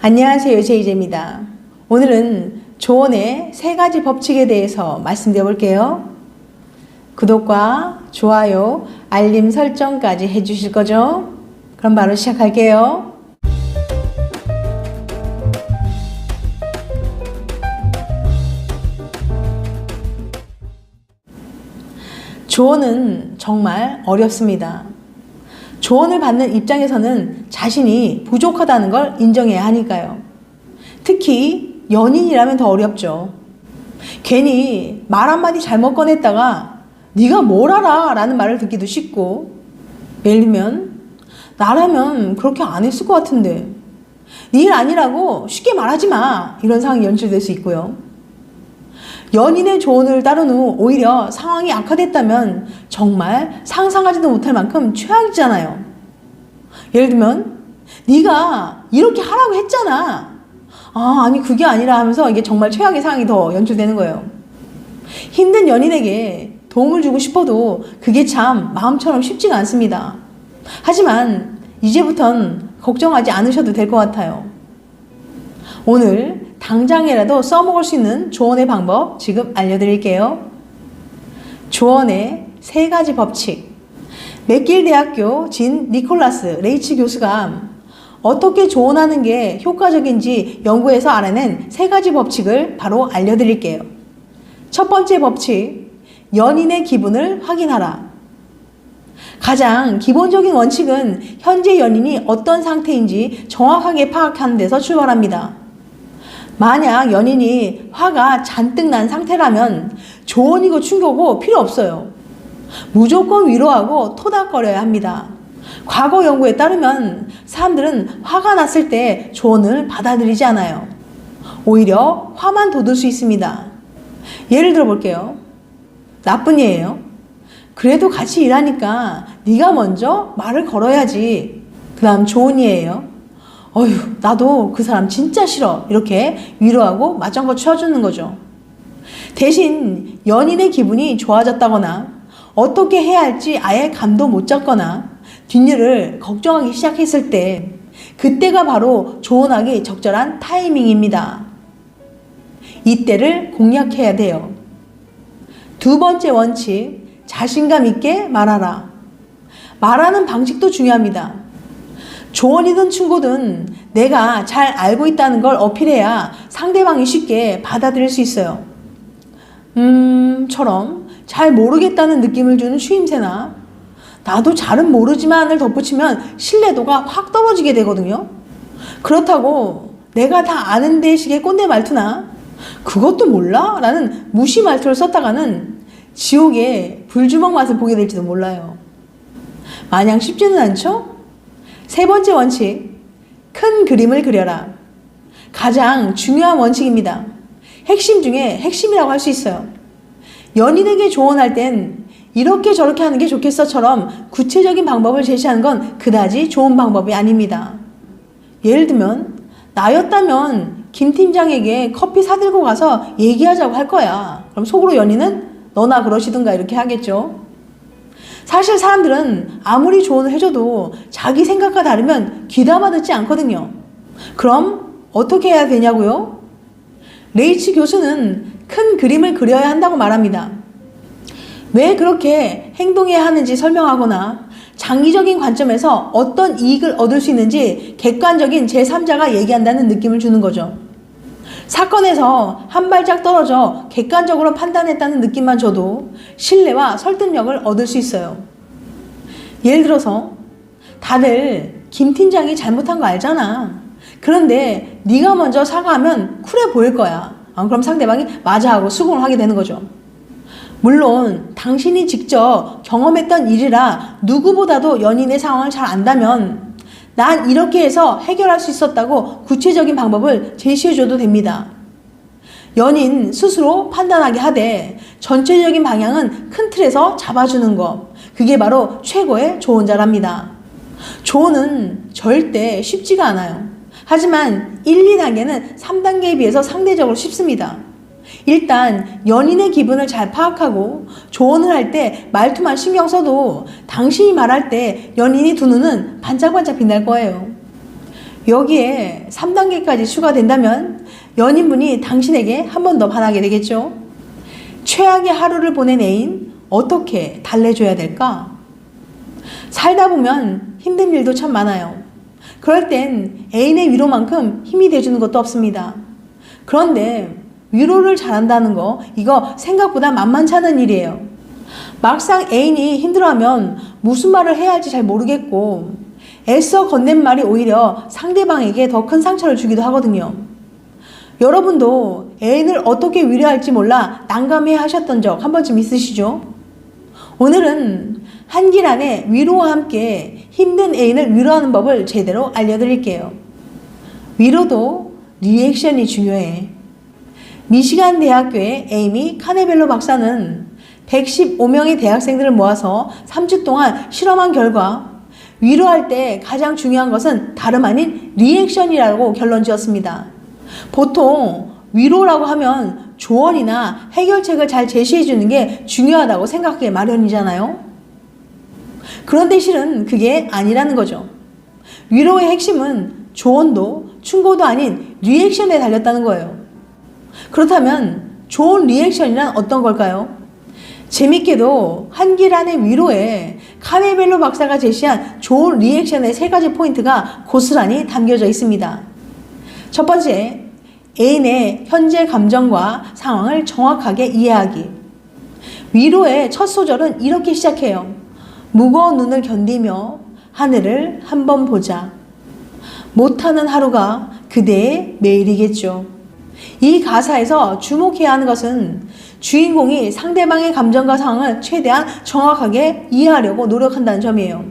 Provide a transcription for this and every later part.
안녕하세요, 제이제입니다. 오늘은 조언의 3가지 법칙에 대해서 말씀드려 볼게요. 구독과 좋아요, 알림 설정까지 해주실 거죠? 그럼 바로 시작할게요. 조언은 정말 어렵습니다. 조언을 받는 입장에서는 자신이 부족하다는 걸 인정해야 하니까요. 특히 연인이라면 더 어렵죠. 괜히 말 한마디 잘못 꺼냈다가 네가 뭘 알아? 라는 말을 듣기도 쉽고, 예를 들면 나라면 그렇게 안 했을 것 같은데 네 일 아니라고 쉽게 말하지 마, 이런 상황이 연출될 수 있고요. 연인의 조언을 따른 후 오히려 상황이 악화됐다면 정말 상상하지도 못할 만큼 최악이잖아요. 예를 들면 네가 이렇게 하라고 했잖아. 아니 그게 아니라 하면서 이게 정말 최악의 상황이 더 연출되는 거예요. 힘든 연인에게 도움을 주고 싶어도 그게 참 마음처럼 쉽지가 않습니다. 하지만 이제부턴 걱정하지 않으셔도 될 것 같아요. 오늘 당장이라도 써먹을 수 있는 조언의 방법 지금 알려드릴게요. 조언의 3가지 법칙. 맥길 대학교 진 니콜라스 레이치 교수가 어떻게 조언하는 게 효과적인지 연구해서 알아낸 3가지 법칙을 바로 알려드릴게요. 첫 번째 법칙, 연인의 기분을 확인하라. 가장 기본적인 원칙은 현재 연인이 어떤 상태인지 정확하게 파악하는 데서 출발합니다. 만약 연인이 화가 잔뜩 난 상태라면 조언이고 충고고 필요 없어요. 무조건 위로하고 토닥거려야 합니다. 과거 연구에 따르면 사람들은 화가 났을 때 조언을 받아들이지 않아요. 오히려 화만 돋을 수 있습니다. 예를 들어 볼게요. 나쁜 예예요. 그래도 같이 일하니까 네가 먼저 말을 걸어야지. 그 다음 좋은 예예요. 어휴, 나도 그 사람 진짜 싫어. 이렇게 위로하고 맞장구 쳐주는 거죠. 대신 연인의 기분이 좋아졌다거나 어떻게 해야 할지 아예 감도 못 잡거나 뒷일을 걱정하기 시작했을 때, 그때가 바로 조언하기 적절한 타이밍입니다. 이때를 공략해야 돼요. 두 번째 원칙, 자신감 있게 말하라. 말하는 방식도 중요합니다. 조언이든 충고든 내가 잘 알고 있다는 걸 어필해야 상대방이 쉽게 받아들일 수 있어요. 처럼 잘 모르겠다는 느낌을 주는 추임새나 나도 잘은 모르지만을 덧붙이면 신뢰도가 확 떨어지게 되거든요. 그렇다고 내가 다 아는데 식의 꼰대 말투나 그것도 몰라? 라는 무시 말투를 썼다가는 지옥의 불주먹 맛을 보게 될지도 몰라요. 마냥 쉽지는 않죠? 세 번째 원칙, 큰 그림을 그려라. 가장 중요한 원칙입니다. 핵심 중에 핵심이라고 할 수 있어요. 연인에게 조언할 땐 이렇게 저렇게 하는 게 좋겠어처럼 구체적인 방법을 제시하는 건 그다지 좋은 방법이 아닙니다. 예를 들면 나였다면 김 팀장에게 커피 사들고 가서 얘기하자고 할 거야. 그럼 속으로 연인은 너나 그러시든가 이렇게 하겠죠. 사실 사람들은 아무리 조언을 해줘도 자기 생각과 다르면 귀담아 듣지 않거든요. 그럼 어떻게 해야 되냐고요? 레이치 교수는 큰 그림을 그려야 한다고 말합니다. 왜 그렇게 행동해야 하는지 설명하거나 장기적인 관점에서 어떤 이익을 얻을 수 있는지 객관적인 제3자가 얘기한다는 느낌을 주는 거죠. 사건에서 한 발짝 떨어져 객관적으로 판단했다는 느낌만 줘도 신뢰와 설득력을 얻을 수 있어요. 예를 들어서 다들 김 팀장이 잘못한 거 알잖아. 그런데 네가 먼저 사과하면 쿨해 보일 거야. 그럼 상대방이 맞아 하고 수긍을 하게 되는 거죠. 물론 당신이 직접 경험했던 일이라 누구보다도 연인의 상황을 잘 안다면 난 이렇게 해서 해결할 수 있었다고 구체적인 방법을 제시해줘도 됩니다. 연인 스스로 판단하게 하되 전체적인 방향은 큰 틀에서 잡아주는 것, 그게 바로 최고의 조언자랍니다. 조언은 절대 쉽지가 않아요. 하지만 1, 2단계는 3단계에 비해서 상대적으로 쉽습니다. 일단 연인의 기분을 잘 파악하고 조언을 할 때 말투만 신경 써도 당신이 말할 때 연인이 두 눈은 반짝반짝 빛날 거예요. 여기에 3단계까지 추가된다면 연인분이 당신에게 한 번 더 반하게 되겠죠. 최악의 하루를 보낸 애인, 어떻게 달래줘야 될까? 살다 보면 힘든 일도 참 많아요. 그럴 땐 애인의 위로만큼 힘이 돼주는 것도 없습니다. 그런데 위로를 잘한다는 거, 이거 생각보다 만만치 않은 일이에요. 막상 애인이 힘들어하면 무슨 말을 해야 할지 잘 모르겠고 애써 건넨 말이 오히려 상대방에게 더 큰 상처를 주기도 하거든요. 여러분도 애인을 어떻게 위로할지 몰라 난감해 하셨던 적 한 번쯤 있으시죠? 오늘은 한 길 안에 위로와 함께 힘든 애인을 위로하는 법을 제대로 알려드릴게요. 위로도 리액션이 중요해. 미시간 대학교의 에이미 카네벨로 박사는 115명의 대학생들을 모아서 3주 동안 실험한 결과 위로할 때 가장 중요한 것은 다름 아닌 리액션이라고 결론 지었습니다. 보통 위로라고 하면 조언이나 해결책을 잘 제시해 주는 게 중요하다고 생각하기 마련이잖아요. 그런데 실은 그게 아니라는 거죠. 위로의 핵심은 조언도 충고도 아닌 리액션에 달렸다는 거예요. 그렇다면 좋은 리액션이란 어떤 걸까요? 재밌게도 한 길 안의 위로에 카네벨로 박사가 제시한 좋은 리액션의 3가지 포인트가 고스란히 담겨져 있습니다. 첫 번째, 애인의 현재 감정과 상황을 정확하게 이해하기. 위로의 첫 소절은 이렇게 시작해요. 무거운 눈을 견디며 하늘을 한번 보자. 못하는 하루가 그대의 매일이겠죠. 이 가사에서 주목해야 하는 것은 주인공이 상대방의 감정과 상황을 최대한 정확하게 이해하려고 노력한다는 점이에요.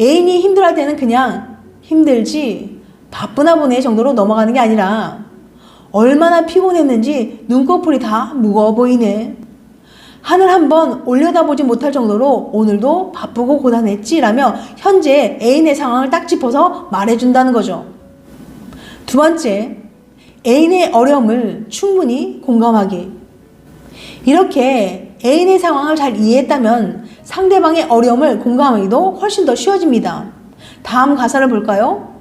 애인이 힘들어할 때는 그냥 힘들지, 바쁘나 보네 정도로 넘어가는 게 아니라 얼마나 피곤했는지 눈꺼풀이 다 무거워 보이네. 하늘 한번 올려다보지 못할 정도로 오늘도 바쁘고 고단했지 라며 현재 애인의 상황을 딱 짚어서 말해준다는 거죠. 두 번째, 애인의 어려움을 충분히 공감하기. 이렇게 애인의 상황을 잘 이해했다면 상대방의 어려움을 공감하기도 훨씬 더 쉬워집니다. 다음 가사를 볼까요?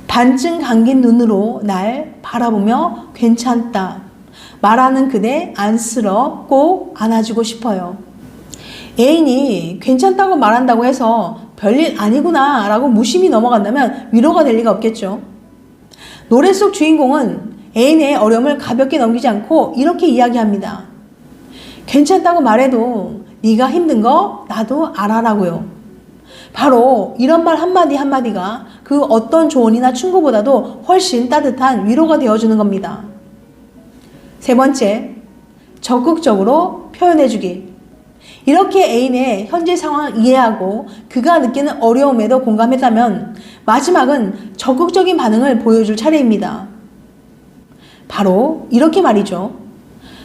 반쯤 감긴 눈으로 날 바라보며 괜찮다. 말하는 그대 안쓰러 꼭 안아주고 싶어요. 애인이 괜찮다고 말한다고 해서 별일 아니구나 라고 무심히 넘어간다면 위로가 될 리가 없겠죠. 노래 속 주인공은 애인의 어려움을 가볍게 넘기지 않고 이렇게 이야기합니다. 괜찮다고 말해도 네가 힘든 거 나도 알아라고요. 바로 이런 말 한마디 한마디가 그 어떤 조언이나 충고보다도 훨씬 따뜻한 위로가 되어주는 겁니다. 세 번째, 적극적으로 표현해주기. 이렇게 애인의 현재 상황을 이해하고 그가 느끼는 어려움에도 공감했다면 마지막은 적극적인 반응을 보여줄 차례입니다. 바로 이렇게 말이죠.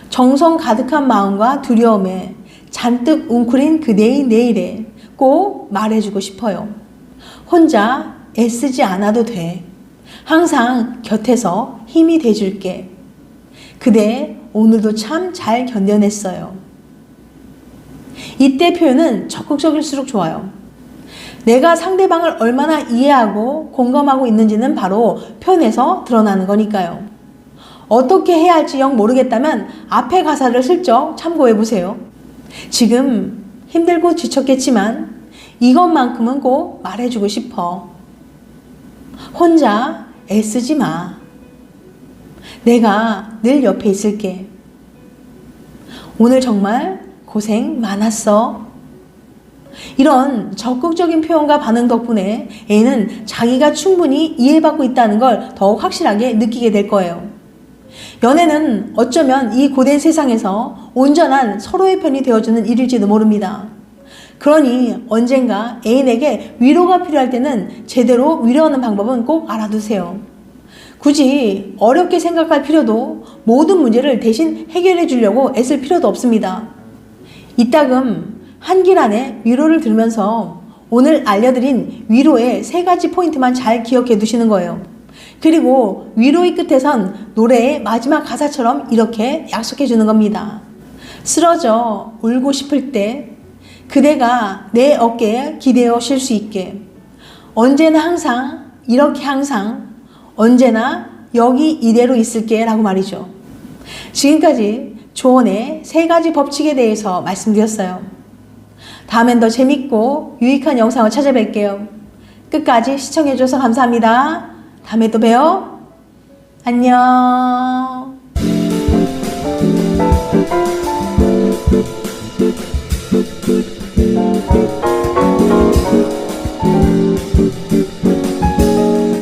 정성 가득한 마음과 두려움에 잔뜩 웅크린 그대의 내일에 꼭 말해주고 싶어요. 혼자 애쓰지 않아도 돼. 항상 곁에서 힘이 돼줄게. 그대 오늘도 참 잘 견뎌냈어요. 이때 표현은 적극적일수록 좋아요. 내가 상대방을 얼마나 이해하고 공감하고 있는지는 바로 표현에서 드러나는 거니까요. 어떻게 해야 할지 영 모르겠다면 앞에 가사를 슬쩍 참고해 보세요. 지금 힘들고 지쳤겠지만 이것만큼은 꼭 말해주고 싶어. 혼자 애쓰지 마. 내가 늘 옆에 있을게. 오늘 정말 고생 많았어. 이런 적극적인 표현과 반응 덕분에 애는 자기가 충분히 이해받고 있다는 걸 더욱 확실하게 느끼게 될 거예요. 연애는 어쩌면 이 고된 세상에서 온전한 서로의 편이 되어주는 일일지도 모릅니다. 그러니 언젠가 애인에게 위로가 필요할 때는 제대로 위로하는 방법은 꼭 알아두세요. 굳이 어렵게 생각할 필요도 모든 문제를 대신 해결해 주려고 애쓸 필요도 없습니다. 이따금 한 길 안에 위로를 들으면서 오늘 알려드린 위로의 3가지 포인트만 잘 기억해 두시는 거예요. 그리고 위로의 끝에선 노래의 마지막 가사처럼 이렇게 약속해 주는 겁니다. 쓰러져 울고 싶을 때 그대가 내 어깨에 기대어 쉴 수 있게 언제나 항상 이렇게 항상 언제나 여기 이대로 있을게 라고 말이죠. 지금까지 조언의 3가지 법칙에 대해서 말씀드렸어요. 다음엔 더 재밌고 유익한 영상을 찾아뵐게요. 끝까지 시청해줘서 감사합니다. 다음에 또 봬요. 안녕.